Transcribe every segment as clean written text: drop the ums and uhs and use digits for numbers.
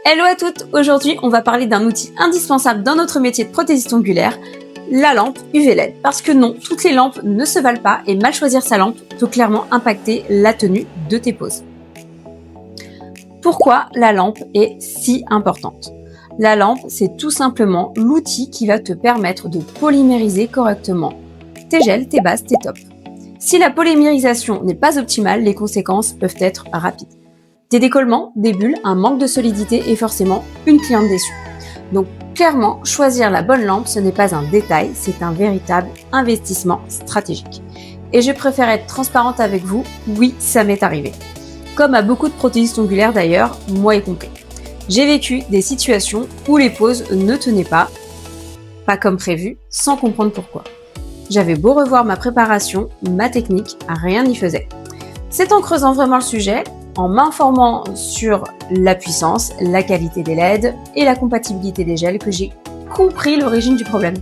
Hello à toutes! Aujourd'hui, on va parler d'un outil indispensable dans notre métier de prothésiste ongulaire, la lampe UV LED. Parce que non, toutes les lampes ne se valent pas et mal choisir sa lampe peut clairement impacter la tenue de tes poses. Pourquoi la lampe est si importante? La lampe, c'est tout simplement l'outil qui va te permettre de polymériser correctement tes gels, tes bases, tes tops. Si la polymérisation n'est pas optimale, les conséquences peuvent être rapides. Des décollements, des bulles, un manque de solidité et forcément une cliente déçue. Donc clairement, choisir la bonne lampe, ce n'est pas un détail, c'est un véritable investissement stratégique. Et je préfère être transparente avec vous, oui, ça m'est arrivé. Comme à beaucoup de prothésistes ongulaires d'ailleurs, moi y compris. J'ai vécu des situations où les poses ne tenaient pas comme prévu, sans comprendre pourquoi. J'avais beau revoir ma préparation, ma technique, rien n'y faisait. C'est en creusant vraiment le sujet, en m'informant sur la puissance, la qualité des LED et la compatibilité des gels que j'ai compris l'origine du problème.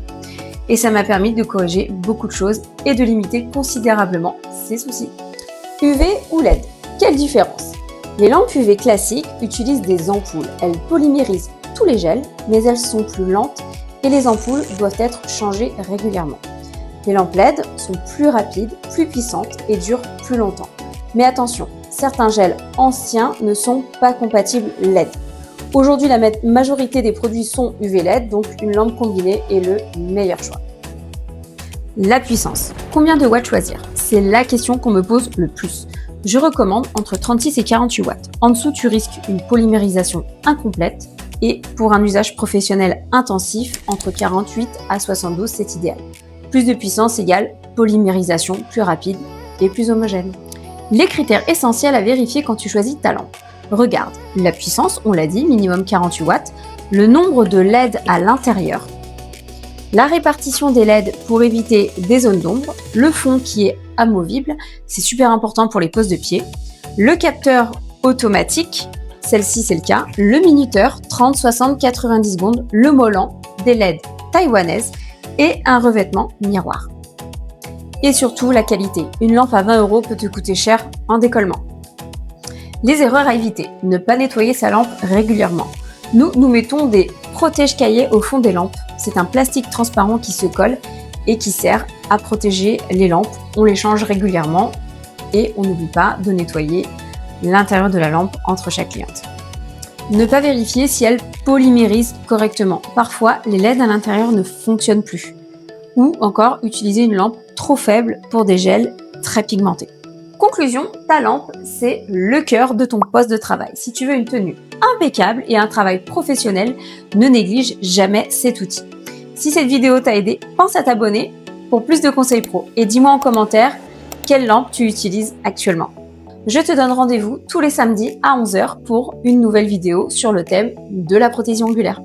Et ça m'a permis de corriger beaucoup de choses et de limiter considérablement ces soucis. UV ou LED, quelle différence? Les lampes UV classiques utilisent des ampoules. Elles polymérisent tous les gels, mais elles sont plus lentes et les ampoules doivent être changées régulièrement. Les lampes LED sont plus rapides, plus puissantes et durent plus longtemps. Mais attention, certains gels anciens ne sont pas compatibles LED. Aujourd'hui, la majorité des produits sont UV LED, donc une lampe combinée est le meilleur choix. La puissance. Combien de watts choisir? C'est la question qu'on me pose le plus. Je recommande entre 36 et 48 watts. En dessous, tu risques une polymérisation incomplète et pour un usage professionnel intensif, entre 48 à 72, c'est idéal. Plus de puissance égale polymérisation plus rapide et plus homogène. Les critères essentiels à vérifier quand tu choisis ta lampe. Regarde, la puissance, on l'a dit, minimum 48 watts, le nombre de LED à l'intérieur, la répartition des LED pour éviter des zones d'ombre, le fond qui est amovible, c'est super important pour les poses de pied, le capteur automatique, celle-ci c'est le cas, le minuteur 30, 60, 90 secondes, le mollant, des LED taïwanaises et un revêtement miroir. Et surtout la qualité. Une lampe à 20 € peut te coûter cher en décollement. Les erreurs à éviter. Ne pas nettoyer sa lampe régulièrement. Nous mettons des protège-cahiers au fond des lampes. C'est un plastique transparent qui se colle et qui sert à protéger les lampes. On les change régulièrement et on n'oublie pas de nettoyer l'intérieur de la lampe entre chaque cliente. Ne pas vérifier si elle polymérise correctement. Parfois, les LED à l'intérieur ne fonctionnent plus. Ou encore utiliser une lampe trop faible pour des gels très pigmentés. Conclusion, ta lampe, c'est le cœur de ton poste de travail. Si tu veux une tenue impeccable et un travail professionnel, ne néglige jamais cet outil. Si cette vidéo t'a aidé, pense à t'abonner pour plus de conseils pro et dis-moi en commentaire quelle lampe tu utilises actuellement. Je te donne rendez-vous tous les samedis à 11 h pour une nouvelle vidéo sur le thème de la prothésie ongulaire.